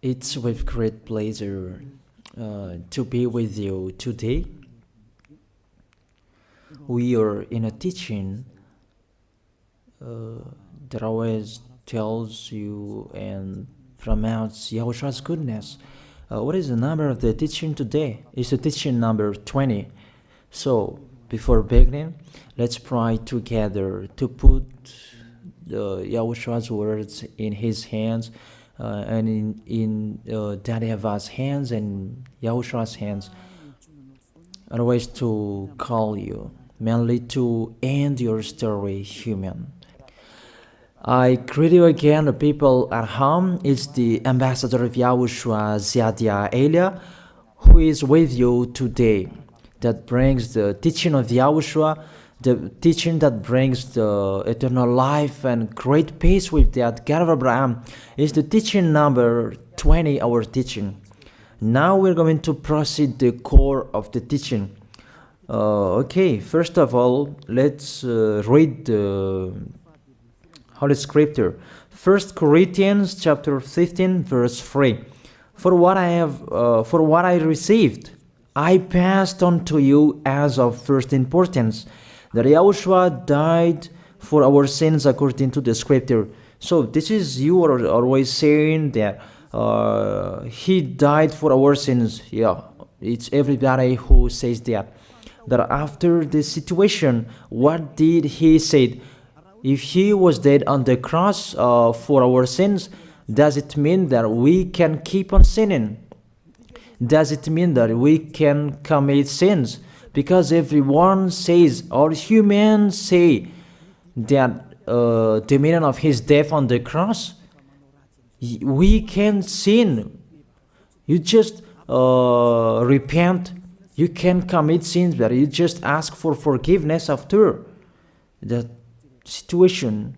It's with great pleasure to be with you today. We are in a teaching that always tells you and promotes Yahushua's goodness. What is the number of the teaching today? It's the teaching number 20. So, before beginning, let's pray together to put Yahushua's words in his hands and in Daddy YAHVAH's hands and Yahushua's hands. Otherwise, to call you, mainly to end your story human. I greet you again, the people at home. It's the ambassador of Yahushua, Ziadia Elia, who is with you today, that brings the teaching of Yahushua, the teaching that brings the eternal life and great peace with that God of Abraham. Is the teaching number 20, our teaching. Now we're going to proceed the core of the teaching. Okay, first of all, let's read the Holy Scripture. 1 Corinthians chapter 15, verse 3. For what I received, I passed on to you as of first importance, that Yahushua died for our sins according to the Scripture. So this is, you are always saying that he died for our sins. Yeah, it's everybody who says that. That after the situation, what did he say? If he was dead on the cross for our sins, does it mean that we can keep on sinning? Does it mean that we can commit sins? Because everyone says, all humans say, that the meaning of his death on the cross, we can sin. You just repent. You can commit sins, but you just ask for forgiveness after that situation.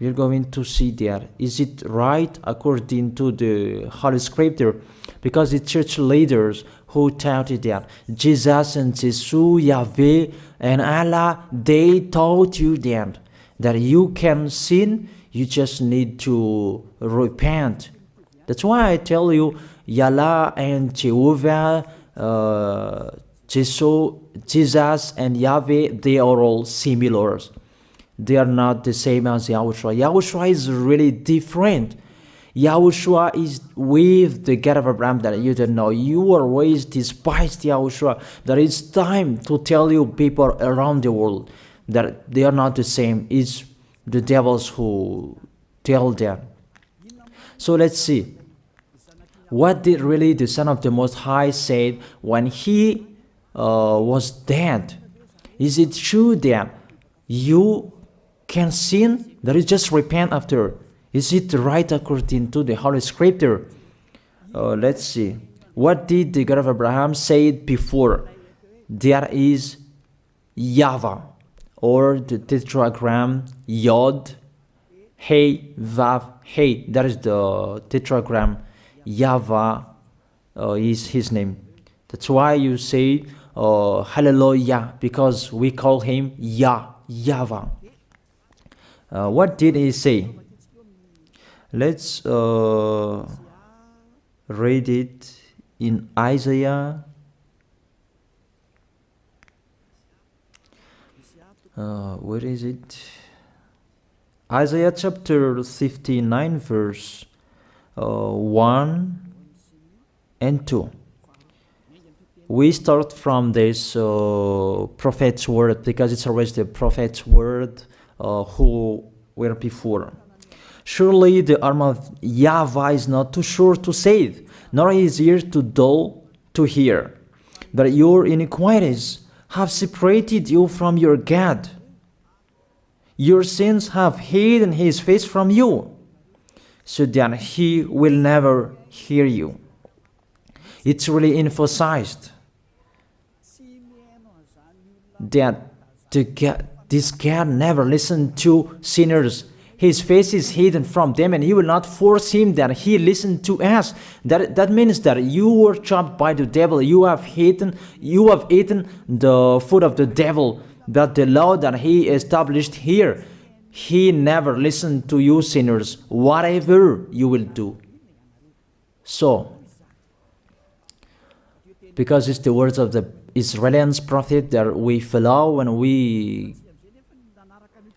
We're going to see there. Is it right according to the Holy Scripture? Because the church leaders who taught it that Jesus and Jesus, Yahweh and Allah, they taught you that you can sin, you just need to repent. That's why I tell you, Yahweh and Jehovah, Jesus and Yahweh, they are all similar. They are not the same as Yahushua. Yahushua is really different. Yahushua is with the God of Abraham that you don't know. You always despised Yahushua. That it's time to tell you people around the world that they are not the same. It's the devils who tell them. So let's see. What did really the Son of the Most High say when he was dead? Is it true that you can sin? That is just repent after. Is it right according to the Holy Scripture? Let's see. What did the God of Abraham say before? There is YAHVAH, or the tetragram Yod, Hey, Vav, Hey. That is the tetragram. YAHVAH is his name. That's why you say Hallelujah, because we call him YAHVAH. What did he say? Let's read it in Isaiah. Where is it? Isaiah chapter 59, verse 1 and 2. We start from this prophet's word, because it's always the prophet's word who were before. Surely the arm of YAHVAH is not too short to save, nor his ear too dull to hear. But your iniquities have separated you from your God. Your sins have hidden his face from you, so that he will never hear you. It's really emphasized that this God never listened to sinners. His face is hidden from them, and he will not force him that he listen to us. That means that you were trapped by the devil. You have eaten the food of the devil. But the law that he established here, he never listened to you sinners, whatever you will do. So, because it's the words of the Israelians prophet that we follow, and we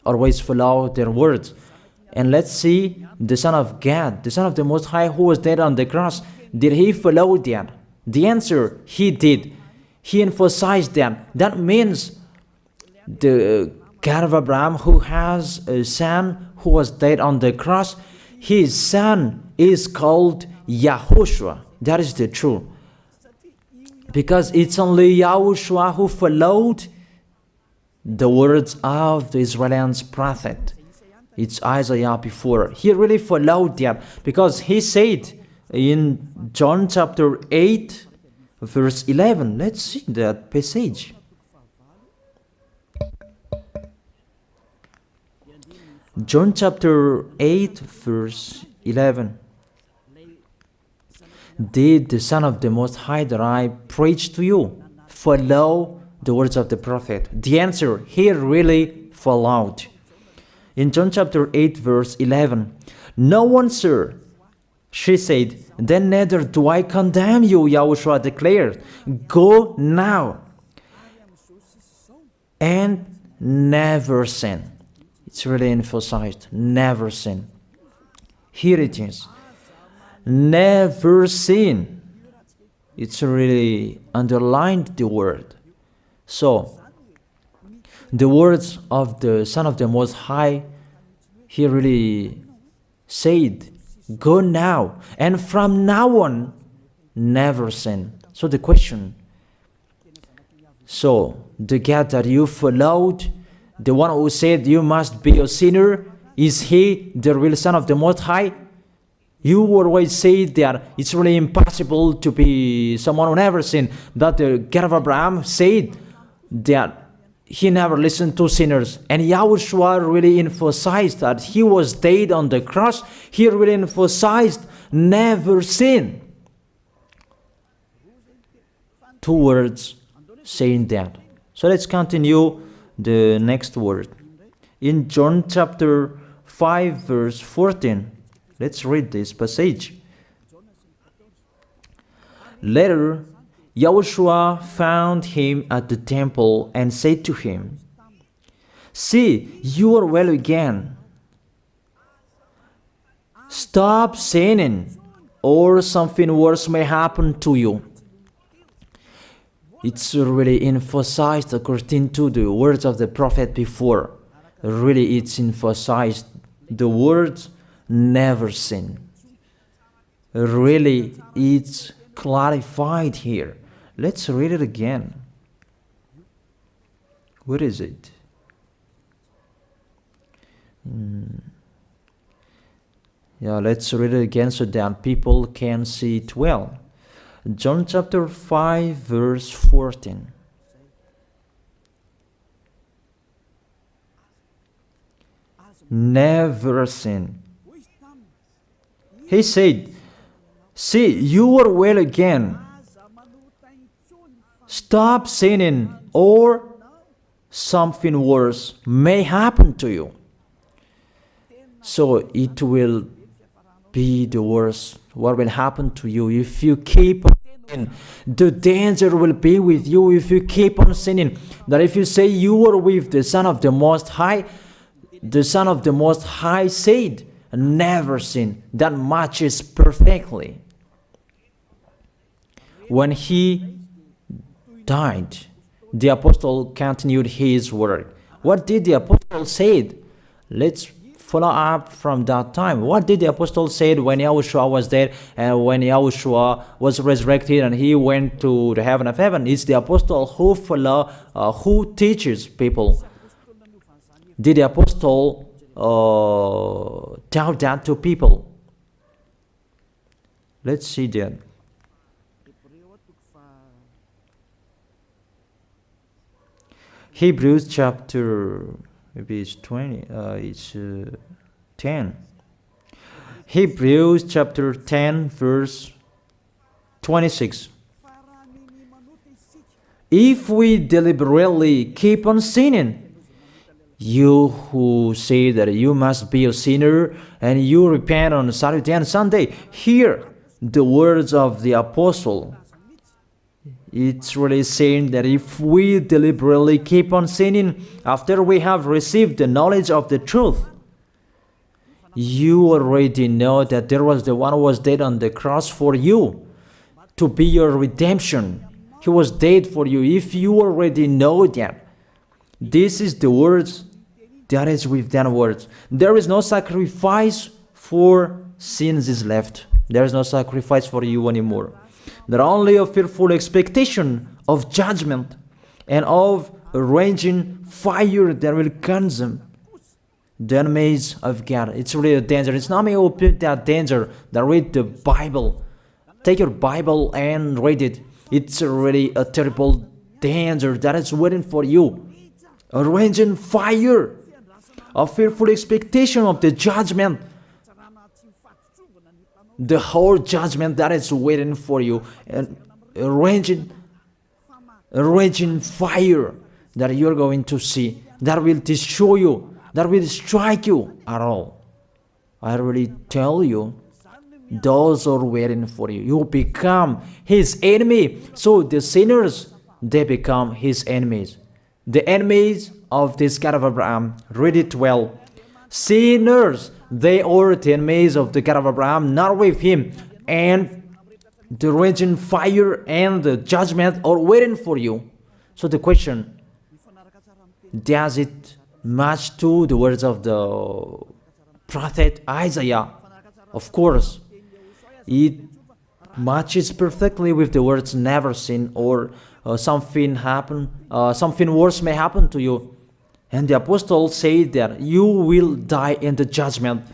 always follow their words. And let's see the Son of God, the Son of the Most High, who was dead on the cross. Did he follow that? The answer, he did. He emphasized that. That means the God of Abraham, who has a son who was dead on the cross, his son is called YAHOSHUAH. That is the truth. Because it's only YAHOSHUAH who followed the words of the Israelians prophet. It's Isaiah before. He really followed that, because he said in John chapter 8, verse 11. Let's see that passage. John chapter 8, verse 11. Did the Son of the Most High that I preach to you follow the words of the prophet? The answer, he really followed. In John chapter 8, verse 11, "No one, sir," she said, "then neither do I condemn you," YAHOSHUAH declared. "Go now and never sin." It's really emphasized, never sin. Here it is. Never sin. It's really underlined the word. So, the words of the Son of the Most High, he really said, go now, and from now on, never sin. So the question, so the God that you followed, the one who said you must be a sinner, is he the real Son of the Most High? You always say that it's really impossible to be someone who never sinned. That the God of Abraham said that he never listened to sinners. And YAHOSHUAH really emphasized that he was dead on the cross. He really emphasized never sin. Two words saying that. So let's continue the next word. In John chapter 5, verse 14. Let's read this passage. Later, YAHOSHUAH found him at the temple and said to him, "See, you are well again. Stop sinning, or something worse may happen to you." It's really emphasized according to the words of the prophet before. Really, it's emphasized the words never sin. Really, it's clarified here. Let's read it again. Where is it? Yeah, let's read it again so that people can see it well. John chapter 5, verse 14. Never sin. He said, "See, you are well again. Stop sinning, or something worse may happen to you." So it will be the worst. What will happen to you if you keep on sinning? The danger will be with you if you keep on sinning. That if you say you are with the Son of the Most High, the Son of the Most High said, never sin. That matches perfectly. When he died, the apostle continued his work. What did the apostle say? Let's follow up from that time. What did the apostle say when YAHOSHUAH was dead and when YAHOSHUAH was resurrected and he went to the heaven of heaven? It's the apostle who teaches people. Did the apostle tell that to people? Let's see that. Hebrews chapter, maybe it's 20, it's 10. Hebrews chapter 10, verse 26. If we deliberately keep on sinning, you who say that you must be a sinner and you repent on Saturday and Sunday, here the words of the apostle. It's really saying that if we deliberately keep on sinning after we have received the knowledge of the truth, you already know that there was the one who was dead on the cross for you to be your redemption. He was dead for you. If you already know that, this is the words that is with that words. There is no sacrifice for sins is left. There is no sacrifice for you anymore. Not only a fearful expectation of judgment and of a raging fire that will consume the enemies of God. It's really a danger. It's not me who put that danger that read the Bible. Take your Bible and read it. It's really a terrible danger that is waiting for you. A raging fire, a fearful expectation of the judgment. The whole judgment that is waiting for you, and a raging fire that you're going to see, that will destroy you, that will strike you at all. I really tell you, those are waiting for you. You become his enemy. So the sinners, they become his enemies. The enemies of this God of Abraham. Read it well. Sinners, they are the enemies of the God of Abraham, not with him. And the raging fire and the judgment are waiting for you. So the question, does it match to the words of the prophet Isaiah? Of course, it matches perfectly with the words never sin, or something worse may happen to you. And the apostle said that you will die in the judgment.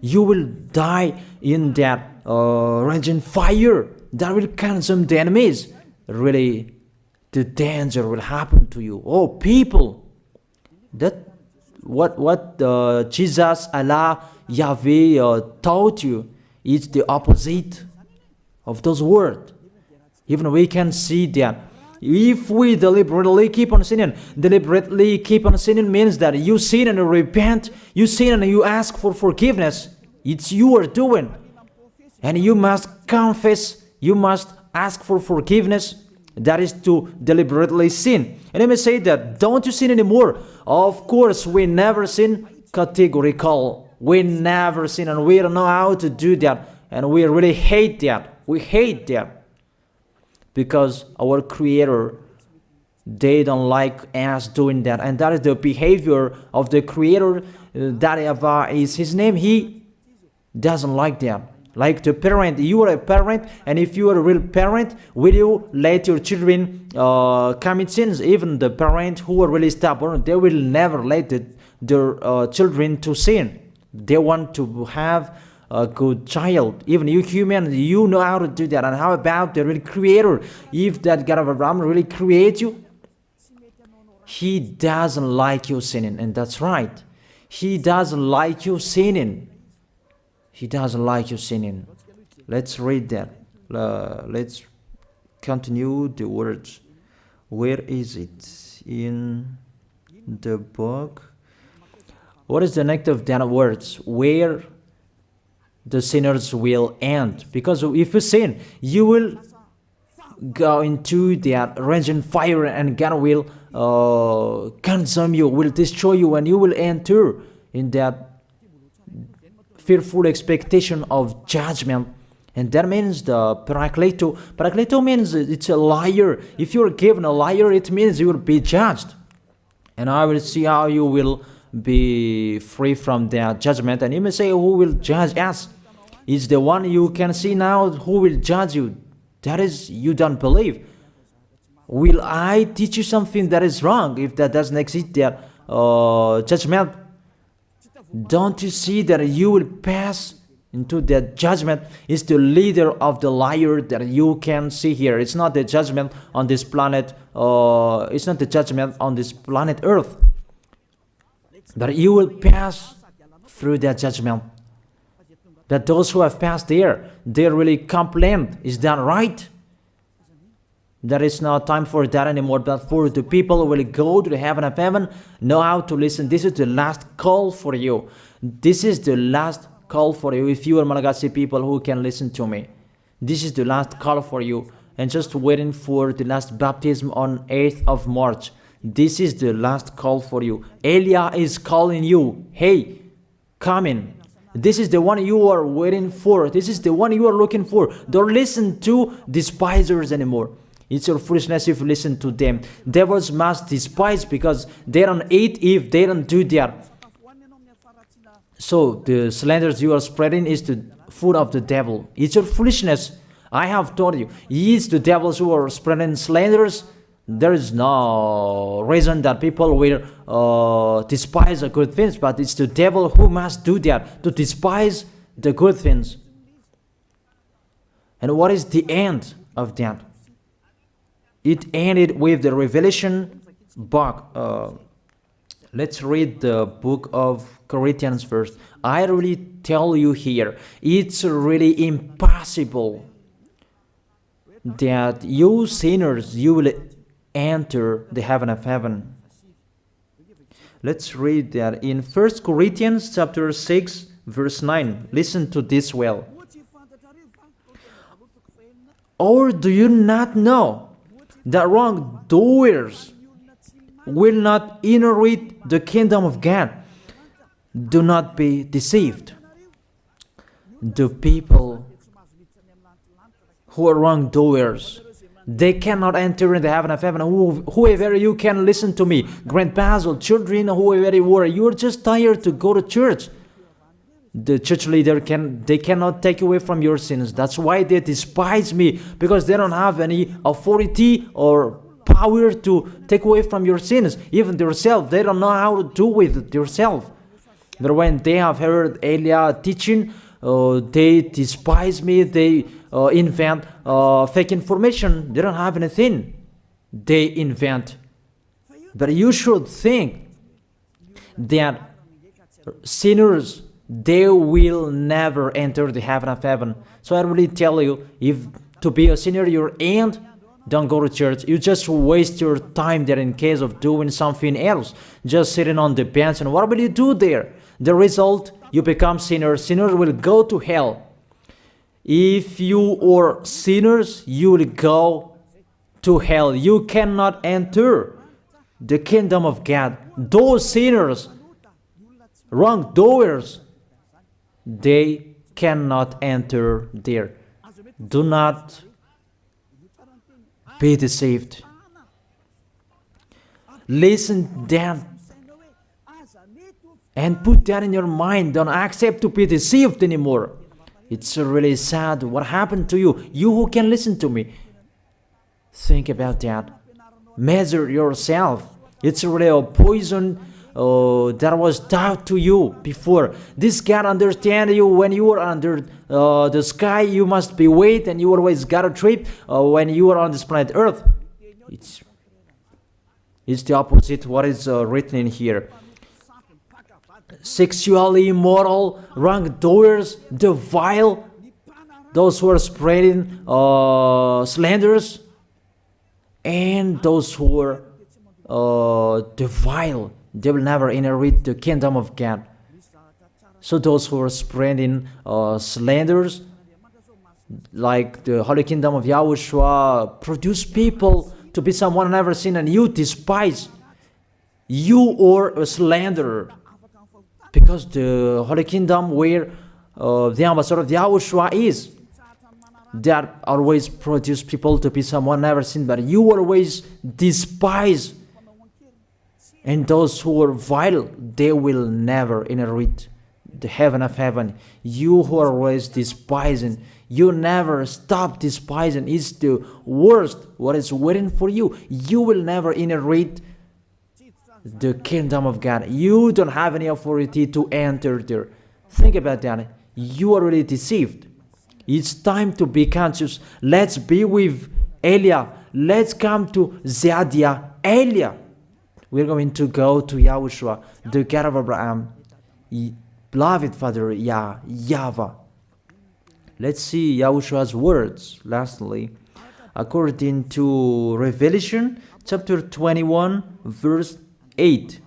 You will die in that raging fire that will consume the enemies. Really, the danger will happen to you. Oh, people, that what Jesus, Allah, Yahweh taught you is the opposite of those words. Even we can see that. If we deliberately keep on sinning means that you sin and you repent, you sin and you ask for forgiveness. It's you are doing. And you must confess, you must ask for forgiveness. That is to deliberately sin. And let me say that, don't you sin anymore. Of course, we never sin categorical. We never sin, and we don't know how to do that. And we really hate that. We hate that. Because our Creator, they don't like us doing that. And that is the behavior of the Creator. That YAHVAH is his name. He doesn't like that. Like the parent, you are a parent, and if you are a real parent, will you let your children commit sins? Even the parent who are really stubborn, they will never let their children to sin. They want to have a good child. Even you human, you know how to do that. And how about the real Creator? If that God of Abraham really creates you, he doesn't like you sinning. And that's right. He doesn't like you sinning. He doesn't like you sinning. Let's read that. Let's continue the words. Where is it? In the book. What is the next of that words? Where the sinners will end. Because if you sin, you will go into that raging fire, and God will consume you, will destroy you, and you will enter in that fearful expectation of judgment. And that means the parakleto. Parakleto means it's a liar. If you're given a liar, it means you will be judged. And I will see how you will be free from that judgment. And you may say, who will judge us? It's the one you can see now who will judge you. That is, you don't believe. Will I teach you something that is wrong if that doesn't exist, that judgment? Don't you see that you will pass into that judgment? Is the leader of the liar that you can see here. It's not the judgment on this planet. It's not the judgment on this planet Earth. That you will pass through that judgment. That those who have passed there, they really complain. Is that right? There is no time for that anymore, but for the people who will go to the heaven of heaven, know how to listen. This is the last call for you. This is the last call for you. If you are Malagasy people who can listen to me, This is the last call for you. And just waiting for the last baptism on 8th of March. This is the last call for you. Elia is calling you. Hey, come in. This is the one you are waiting for. This is the one you are looking for. Don't listen to despisers anymore. It's your foolishness if you listen to them. Devils must despise because they don't eat if they don't do that. So the slanders you are spreading is the food of the devil. It's your foolishness. I have told you, it's the devils who are spreading slanders. There is no reason that people will despise the good things, but it's the devil who must do that, to despise the good things. And what is the end of that? It ended with the Revelation book. Let's read the book of Corinthians first. I really tell you here, it's really impossible that you sinners, you will enter the heaven of heaven. Let's read that in 1 Corinthians chapter 6 verse 9. Listen to this well. Or do you not know that wrongdoers will not inherit the kingdom of God? Do not be deceived. The people who are wrongdoers, they cannot enter in the heaven of heaven. Whoever you can listen to me, grandpas or children, whoever you are, you're just tired to go to church. The church leader they cannot take away from your sins. That's why they despise me, because they don't have any authority or power to take away from your sins. Even themselves, they don't know how to do with it themselves. But when they have heard Elia teaching, they despise me. They invent fake information. They don't have anything. They invent. But you should think that sinners, they will never enter the heaven of heaven. So I really tell you, if to be a sinner you're in, don't go to church. You just waste your time there in case of doing something else. Just sitting on the bench, and what will you do there? The result, you become sinners. Sinners will go to hell. If you are sinners, you will go to hell. You cannot enter the kingdom of God. Those sinners, wrongdoers, they cannot enter there. Do not be deceived. Listen then and put that in your mind. Don't accept to be deceived anymore. It's really sad what happened to you. You who can listen to me, think about that. Measure yourself. It's really a poison that was taught to you before. This God understand you when you are under the sky. You must be wait, and you always got a trip when you are on this planet Earth. It's the opposite what is written in here. Sexually immoral, wrongdoers, the vile, those who are spreading slanders, and those who are the vile, they will never inherit the kingdom of God. So those who are spreading slanders, like the Holy Kingdom of YAHOSHUAH, produce people to be someone never seen, and you despise. You are a slanderer. Because the Holy Kingdom where the ambassador of YAHOSHUAH is, that always produce people to be someone never seen, but you always despise. And those who are vile, they will never inherit the heaven of heaven. You who are always despising, you never stop despising. It's the worst what is waiting for you. You will never inherit the kingdom of God. You don't have any authority to enter there. Think about that. You are already deceived. It's time to be conscious. Let's be with Elia. Let's come to Zadiah. Elia. We're going to go to YAHOSHUAH, the God of Abraham, beloved Father YAHVAH. Let's see YAHOSHUAH's words. Lastly, according to Revelation chapter 21 verse 8.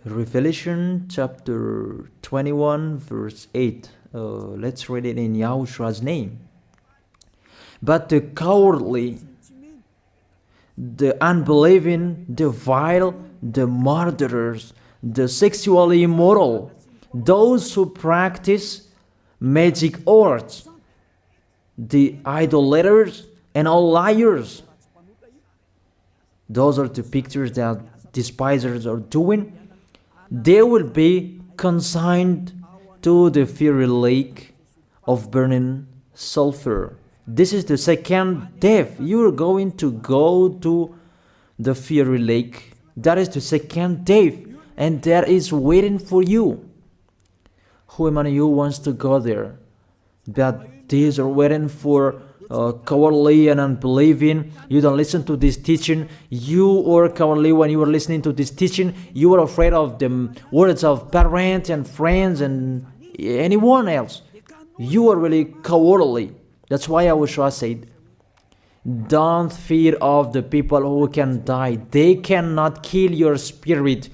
Revelation chapter 21 verse 8. Let's read it in Yahoshua's name. But the cowardly, the unbelieving, the vile, the murderers, the sexually immoral, those who practice magic arts, the idolaters, and all liars. Those are the pictures that despisers are doing. They will be consigned to the fiery lake of burning sulfur. This is the second death. You are going to go to the fiery lake. That is the second death, and that is waiting for you. Who among you wants to go there? But these are waiting for cowardly and unbelieving. You don't listen to this teaching. You are cowardly when you are listening to this teaching. You are afraid of the words of parents and friends and anyone else. You are really cowardly. That's why YAHOSHUAH said, don't fear of the people who can die. They cannot kill your spirit.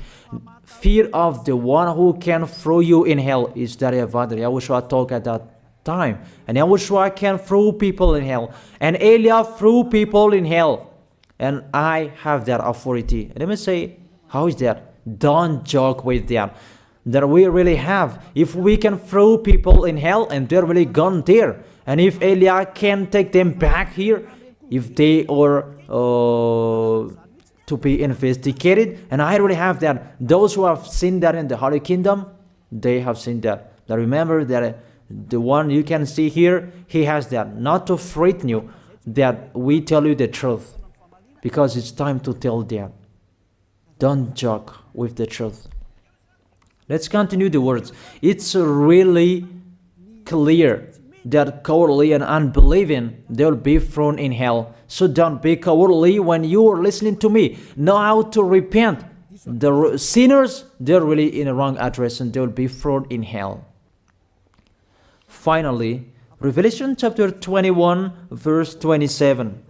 Fear of the one who can throw you in hell. Is that YAHOSHUAH talked at that time. And YAHOSHUAH can throw people in hell. And Elijah threw people in hell. And I have that authority. Let me say, how is that? Don't joke with that. That we really have. If we can throw people in hell and they're really gone there. And if Elijah can take them back here, if they are to be investigated, and I really have that. Those who have seen that in the Holy Kingdom, they have seen that. Now remember that the one you can see here, he has that. Not to frighten you, that we tell you the truth. Because it's time to tell that. Don't joke with the truth. Let's continue the words. It's really clear that cowardly and unbelieving, they'll be thrown in hell. So don't be cowardly when you are listening to me. Know how to repent. The sinners, they're really in the wrong address and they'll be thrown in hell. Finally, Revelation chapter 21, verse 27.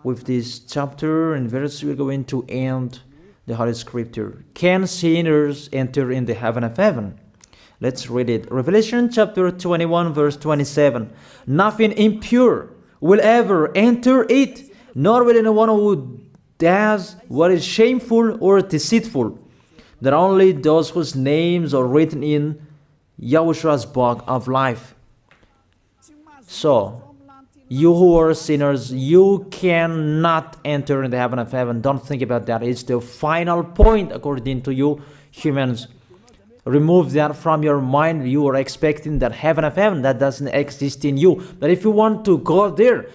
With this chapter and verse, we're going to end the Holy Scripture. Can sinners enter in the heaven of heaven? Let's read it. Revelation chapter 21, verse 27. Nothing impure will ever enter it, nor will anyone who does what is shameful or deceitful. That only those whose names are written in YAHOSHUAH's book of life. So, you who are sinners, you cannot enter in the heaven of heaven. Don't think about that. It's the final point according to you humans. Remove that from your mind. You are expecting that heaven of heaven that doesn't exist in you. But if you want to go there,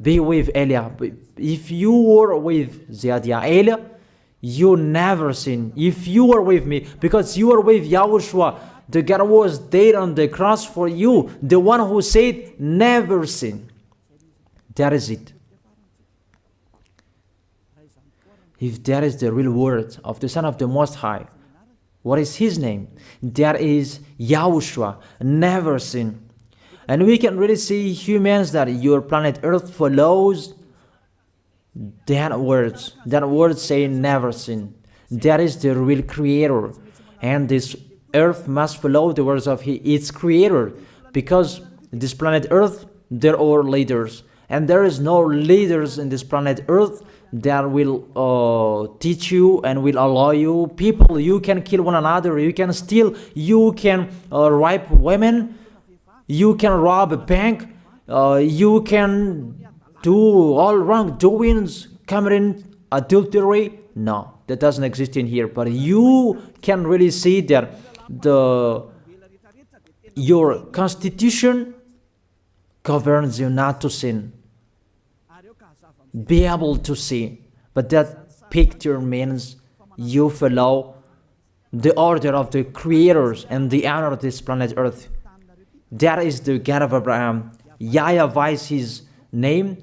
be with Elia. If you were with Elia, you never sin. If you are with me, because you are with YAHOSHUAH, the God was dead on the cross for you, the one who said never sin. That is it. If that is the real word of the Son of the Most High, what is his name? That is YAHOSHUAH, never sin. And we can really see humans that your planet Earth follows that words. That word saying never sin. That is the real creator. And this Earth must follow the words of its creator. Because this planet Earth, there are leaders. And there is no leaders in this planet Earth that will teach you and will allow you. People, you can kill one another, you can steal, you can rape women, you can rob a bank, you can do all wrongdoings, committing adultery. No, that doesn't exist in here. But you can really see that your constitution governs you not to sin. Be able to see. But that picture means you follow the order of the creators and the honor of this planet Earth. That is the God of Abraham. YAHVAH is his name,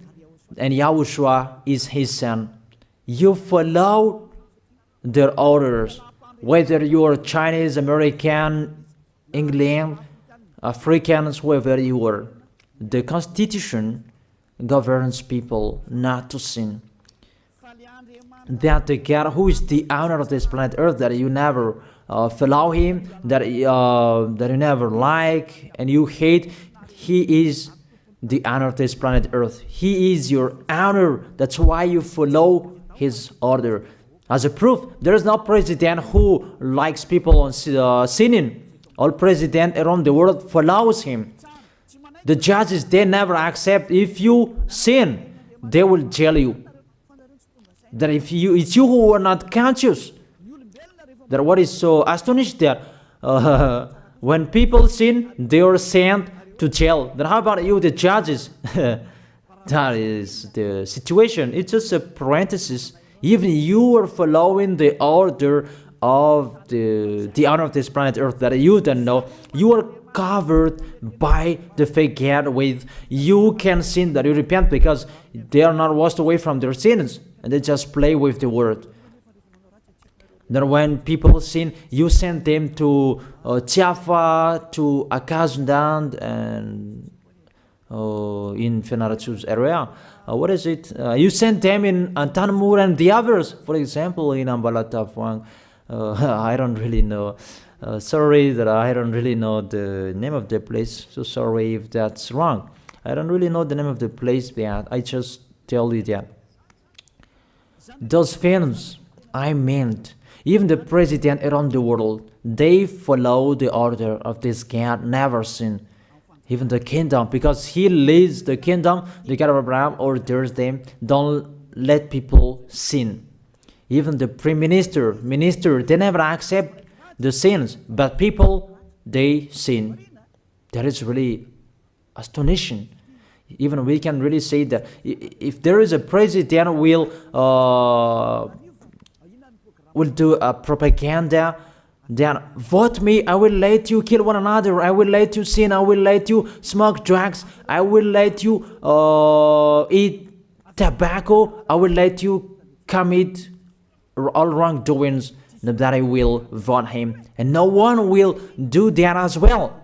and YAHOSHUAH is his son. You follow their orders, whether you are Chinese, American, England, Africans, whoever you are. The Constitution governs people not to sin. that the God who is the owner of this planet Earth, that you never follow him, that you never like and you hate, he is the owner of this planet Earth. He is your owner. That's why you follow his order. As a proof, there is no president who likes people on sinning. All president around the world follows him. The judges, they never accept if you sin, they will jail you. That if it's you who are not conscious. That what is so astonished that when people sin, they are sent to jail. Then how about you, the judges? That is the situation. It's just a parenthesis. Even you are following the order of the owner of this planet Earth that you don't know. You are covered by the fake God with you can sin, that you repent, because they are not washed away from their sins and they just play with the word. Then when people sin, you send them to YAHVAH, to Akazundand, and in Fenarachu's area. What is it? You send them in Antanmur and the others. For example, in Ambalatafwang, I don't really know. Sorry that I don't really know the name of the place. So sorry if that's wrong. I don't really know the name of the place, but I just tell you that. Those films, I meant, even the president around the world, they follow the order of this God, never sin. Even the kingdom, because he leads the kingdom, the God of Abraham orders them, don't let people sin. Even the prime minister, they never accept the sins, but people, they sin. That is really astonishing. Even we can really say that if there is a president will do a propaganda, then vote me, I will let you kill one another, I will let you sin, I will let you smoke drugs, I will let you eat tobacco, I will let you commit all wrongdoings, that I will vote him. And no one will do that as well.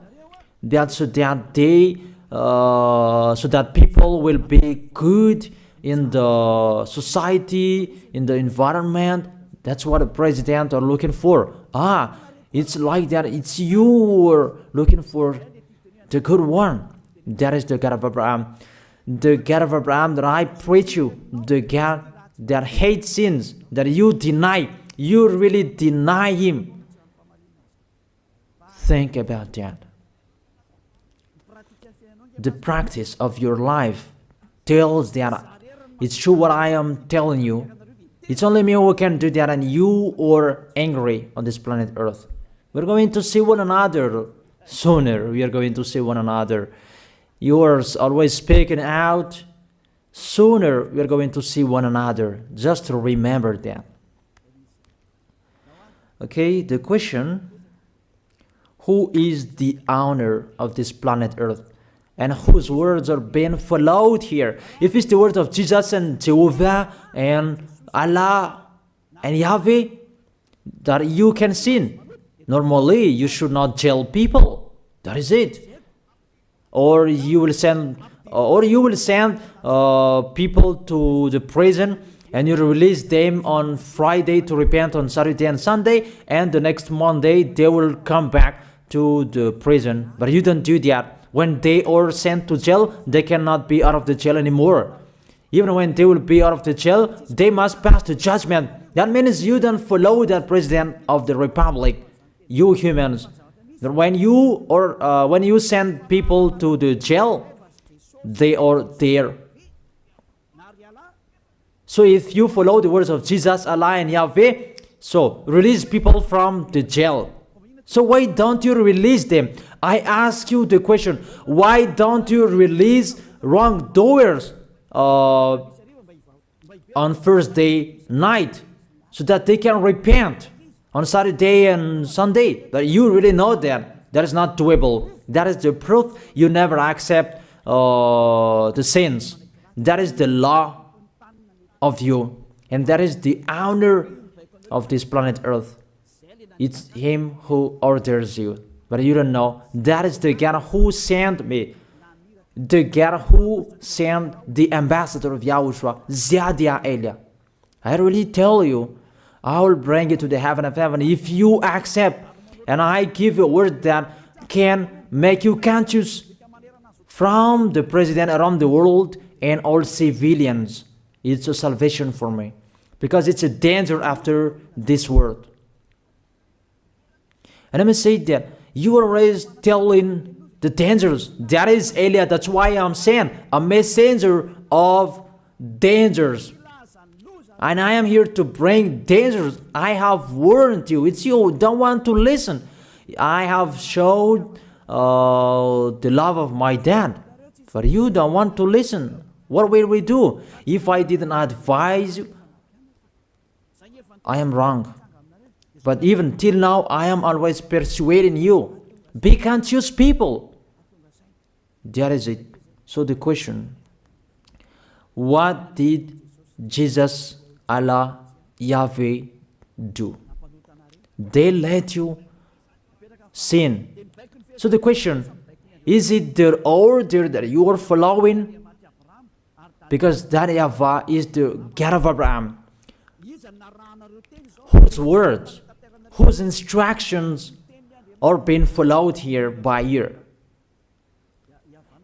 That's so that so that people will be good in the society, in the environment. That's what the president are looking for. It's like that. It's you who are looking for the good one. That is the God of Abraham. The God of Abraham that I preach you. The God that hates sins, that you deny. You really deny him. Think about that. The practice of your life tells that it's true what I am telling you. It's only me who can do that, and you are angry on this planet Earth. We're going to see one another sooner. We are going to see one another. You are always speaking out. Sooner we are going to see one another. Just remember that. Okay, the question, who is the owner of this planet Earth? And whose words are being followed here? If it's the words of Jesus and Jehovah and Allah and Yahweh, that you can sin. Normally, you should not jail people. That is it. Or you will send, people to the prison, and you release them on Friday to repent on Saturday and Sunday, and the next Monday they will come back to the prison. But you don't do that. When they are sent to jail, they cannot be out of the jail anymore. Even when they will be out of the jail, they must pass the judgment. That means you don't follow the president of the republic, you humans. When you send people to the jail, they are there. So if you follow the words of Jesus, Allah and Yahweh, so release people from the jail. So why don't you release them? I ask you the question, why don't you release wrongdoers on Thursday night so that they can repent on Saturday and Sunday? But you really know that that is not doable. That is the proof you never accept the sins. That is the law of you, and that is the owner of this planet Earth. It's him who orders you, but you don't know. That is the God who sent me, the God who sent the ambassador of Yahushua, Zadia Elia. I really tell you, I will bring you to the heaven of heaven if you accept. And I give you a word that can make you conscious from the president around the world and all civilians. It's a salvation for me. Because it's a danger after this world. And let me say that you are always telling the dangers. That is Elia. That's why I'm saying a messenger of dangers. And I am here to bring dangers. I have warned you. It's you don't want to listen. I have showed the love of my dad. But you don't want to listen. What will we do? If I didn't advise you, I am wrong. But even till now, I am always persuading you. Be conscious people. That is it. So the question, what did Jesus, Allah, Yahweh do? They let you sin. So the question, is it their order that you are following? Because that YAHVAH is the God of Abraham, whose words, whose instructions are being followed here by year.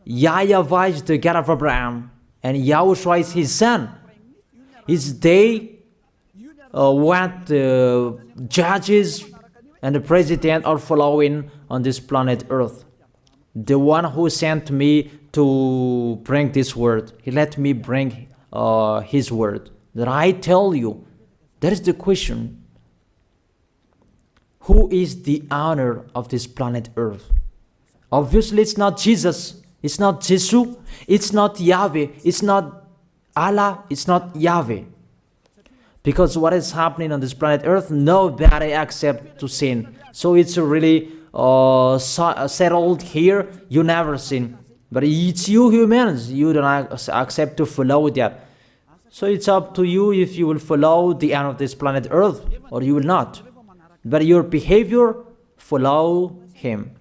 YAHVAH is the God of Abraham, and YAHOSHUAH is his son. Is they what the judges and the president are following on this planet Earth. The one who sent me to bring this word, he let me bring his word. That I tell you, that is the question. Who is the owner of this planet Earth? Obviously, it's not Jesus. It's not Jesus. It's not Yahweh. It's not Allah. It's not Yahweh. Because what is happening on this planet Earth, nobody accepts to sin. So it's really settled here. You never sin. But it's you humans. You don't accept to follow that. So it's up to you if you will follow the end of this planet Earth or you will not. But your behavior, follow him.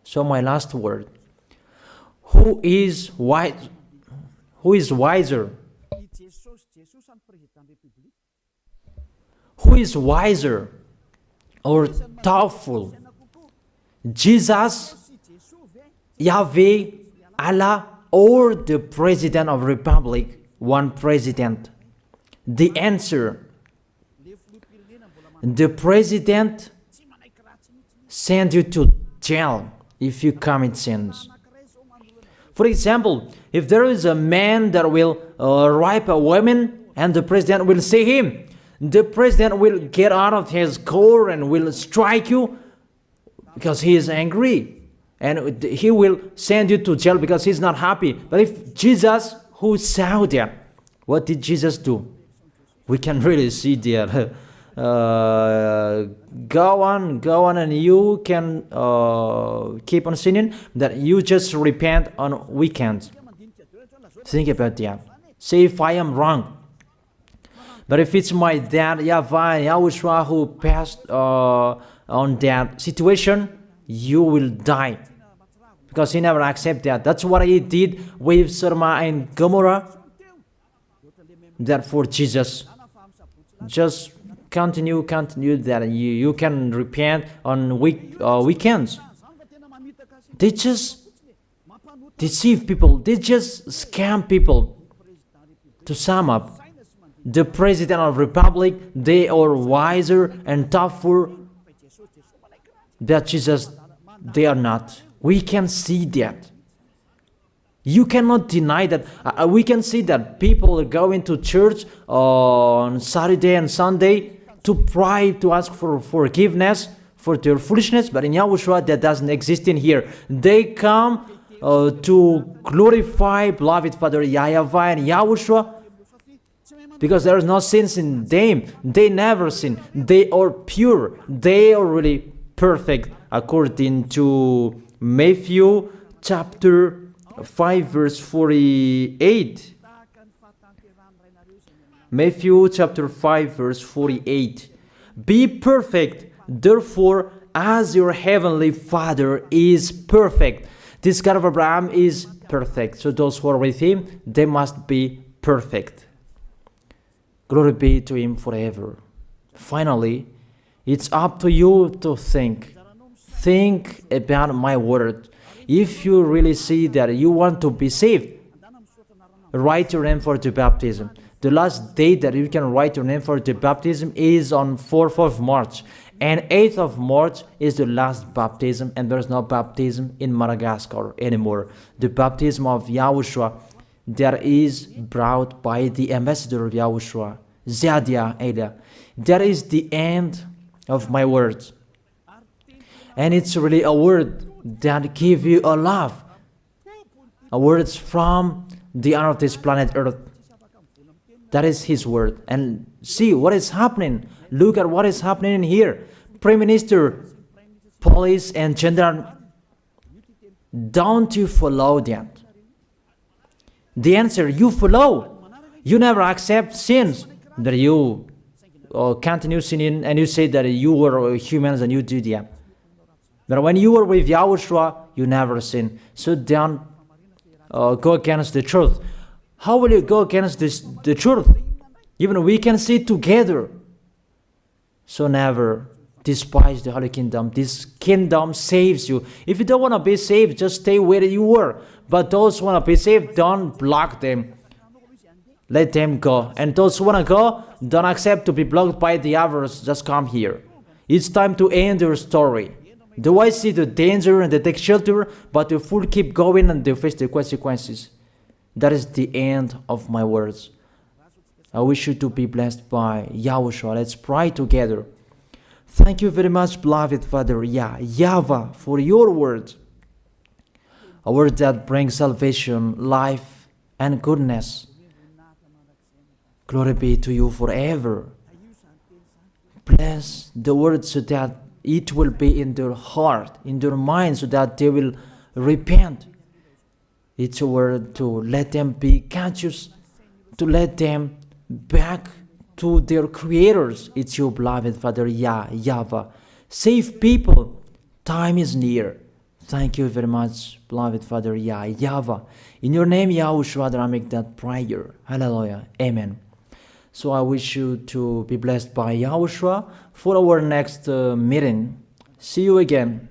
So my last word. Who is wise? Who is wiser? Who is wiser or thoughtful? Jesus, Yahweh, Allah, or the President of Republic? One president. The answer. The president sends you to jail if you commit sins. For example, if there is a man that will rape a woman and the president will see him, the president will get out of his car and will strike you because he is angry. And he will send you to jail because he's not happy. But if Jesus, who saw that, what did Jesus do? We can really see that. Go on, and you can keep on sinning, that you just repent on weekends. Think about that. Say if I am wrong. But if it's my dad, YAHVAH, YAHOSHUAH, who passed on that situation, you will die. Because he never accepted that. That's what he did with Sodom and Gomorrah. Therefore, Jesus, just continue that you can repent on weekends. They just deceive people. They just scam people. To sum up, the President of the Republic, they are wiser and tougher than Jesus. They are not. We can see that. You cannot deny that. We can see that people are going to church on Saturday and Sunday to pray, to ask for forgiveness for their foolishness. But in YAHOSHUAH, that doesn't exist in here. They come to glorify beloved Father YAHVAH and YAHOSHUAH because there is no sins in them. They never sin. They are pure. They are really perfect according to Matthew chapter 5 verse 48. Matthew chapter 5 verse 48. Be perfect, therefore, as your heavenly Father is perfect. This God of Abraham is perfect. So those who are with him, they must be perfect. Glory be to Him forever. Finally, it's up to you to think. Think about my word. If you really see that you want to be saved, write your name for the baptism. The last date that you can write your name for the baptism is on 4th of March. And 8th of March is the last baptism, and there's no baptism in Madagascar anymore. The baptism of Yahushua that is brought by the ambassador of Yahushua, Zadia Ada. That is the end of my words. And it's really a word that gives you a love. A word from the honor of this planet Earth. That is His word. And see what is happening. Look at what is happening in here. Prime Minister, police, and gendarme. Don't you follow that? The answer, you follow. You never accept sins. That you continue sinning and you say that you were humans and you do that. But when you were with Yahushua, you never sin. So don't go against the truth. How will you go against the truth? Even we can see together. So never despise the Holy Kingdom. This kingdom saves you. If you don't want to be saved, just stay where you were. But those who want to be saved, don't block them. Let them go. And those who want to go, don't accept to be blocked by the others. Just come here. It's time to end your story. Do I see the danger and they take shelter, but the fool keep going and they face the consequences? That is the end of my words. I wish you to be blessed by Yahushua. Let's pray together. Thank you very much, beloved Father YAHVAH, for your word. A word that brings salvation, life, and goodness. Glory be to you forever. Bless the word so that it will be in their heart, in their mind, so that they will repent. It's a word to let them be conscious, to let them back to their creators. It's your beloved Father YAHVAH. Save people. Time is near. Thank you very much, beloved Father YAHVAH. In your name, Yahushua, that I make that prayer. Hallelujah. Amen. So I wish you to be blessed by Yahushua for our next meeting. See you again.